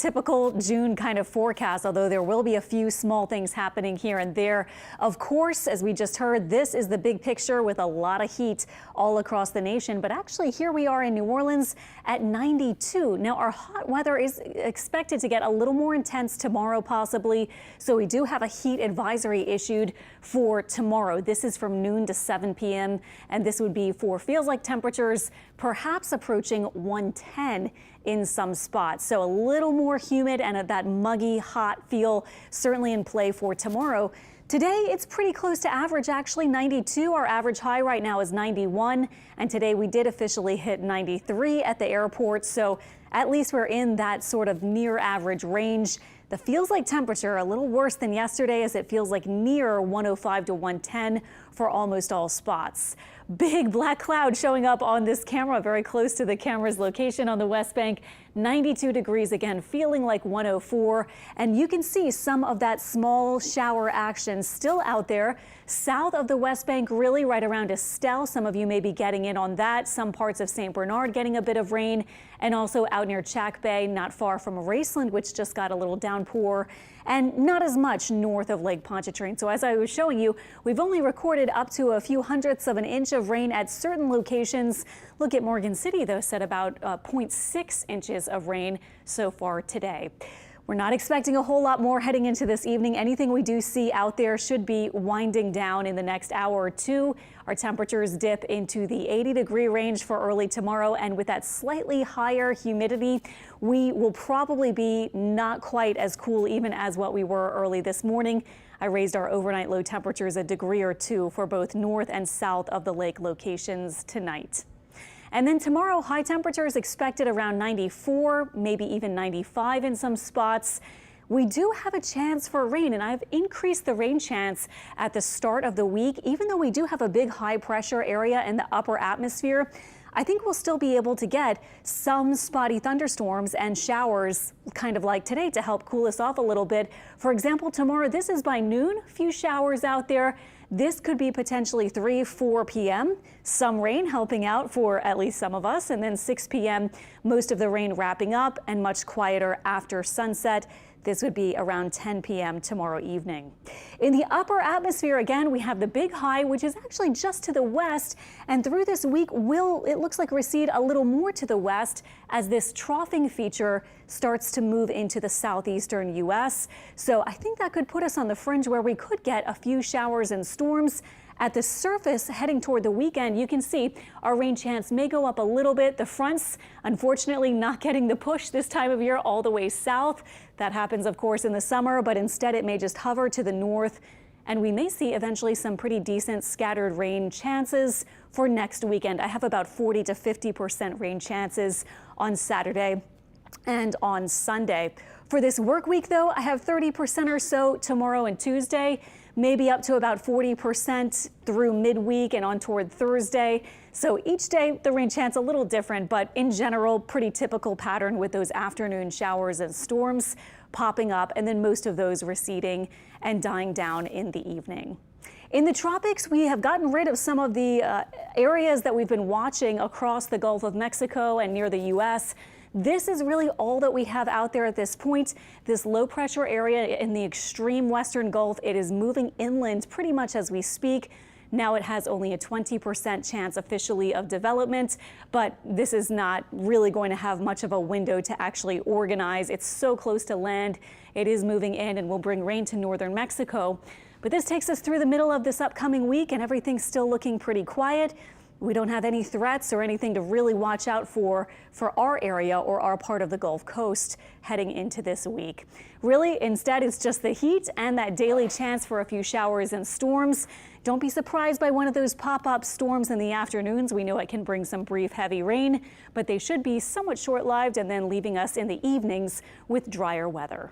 Typical June kind of forecast, although there will be a few small things happening here and there. Of course, as we just heard, this is the big picture with a lot of heat all across the nation. But actually, here we are in New Orleans at 92. Now, our hot weather is expected to get a little more intense tomorrow, possibly. So we do have a heat advisory issued for tomorrow. This is from noon to 7 p.m. And this would be for feels like temperatures perhaps approaching 110 in some spots. So a little more humid and that muggy hot feel certainly in play for tomorrow. Today, it's pretty close to average, actually 92. Our average high right now is 91. And today we did officially hit 93 at the airport. So at least we're in that sort of near average range. The feels like temperature a little worse than yesterday, as it feels like near 105 to 110 for almost all spots. Big black cloud showing up on this camera very close to the camera's location on the West Bank. 92 degrees again, feeling like 104. And you can see some of that small shower action still out there south of the West Bank, really right around Estelle. Some of you may be getting in on that. Some parts of St. Bernard getting a bit of rain, and also out near Chack Bay, not far from Raceland, which just got a little downpour, and not as much north of Lake Pontchartrain. So as I was showing you, we've only recorded up to a few hundredths of an inch of rain at certain locations. Look at Morgan City, though, said about 0.6 inches of rain so far today. We're not expecting a whole lot more heading into this evening. Anything we do see out there should be winding down in the next hour or two. Our temperatures dip into the 80-degree range for early tomorrow, and with that slightly higher humidity, we will probably be not quite as cool even as what we were early this morning. I raised our overnight low temperatures a degree or two for both north and south of the lake locations tonight. And then tomorrow, high temperatures expected around 94, maybe even 95 in some spots. We do have a chance for rain, and I've increased the rain chance at the start of the week. Even though we do have a big high pressure area in the upper atmosphere, I think we'll still be able to get some spotty thunderstorms and showers, kind of like today, to help cool us off a little bit. For example, tomorrow, this is by noon, a few showers out there. This could be potentially 4 p.m. Some rain helping out for at least some of us, and then 6 p.m. most of the rain wrapping up, and much quieter after sunset. This would be around 10 p.m. tomorrow evening. In the upper atmosphere, again, we have the big high, which is actually just to the west, and through this week it looks like recede a little more to the west as this troughing feature starts to move into the southeastern U.S. So I think that could put us on the fringe where we could get a few showers and storms. At the surface, heading toward the weekend, you can see our rain chance may go up a little bit. The fronts, unfortunately, not getting the push this time of year all the way south. That happens, of course, in the summer, but instead it may just hover to the north. And we may see eventually some pretty decent scattered rain chances for next weekend. I have about 40 to 50% rain chances on Saturday and on Sunday. For this work week, though, I have 30% or so tomorrow and Tuesday, maybe up to about 40% through midweek and on toward Thursday. So each day the rain chance a little different, but in general, pretty typical pattern with those afternoon showers and storms popping up, and then most of those receding and dying down in the evening. In the tropics, we have gotten rid of some of the areas that we've been watching across the Gulf of Mexico and near the U.S. This is really all that we have out there at this point. This low pressure area in the extreme western Gulf, it is moving inland pretty much as we speak. Now it has only a 20% chance officially of development, but this is not really going to have much of a window to actually organize. It's so close to land. It is moving in and will bring rain to northern Mexico. But this takes us through the middle of this upcoming week, and everything's still looking pretty quiet. We don't have any threats or anything to really watch out for our area or our part of the Gulf Coast heading into this week. Really, instead, it's just the heat and that daily chance for a few showers and storms. Don't be surprised by one of those pop-up storms in the afternoons. We know it can bring some brief heavy rain, but they should be somewhat short-lived and then leaving us in the evenings with drier weather.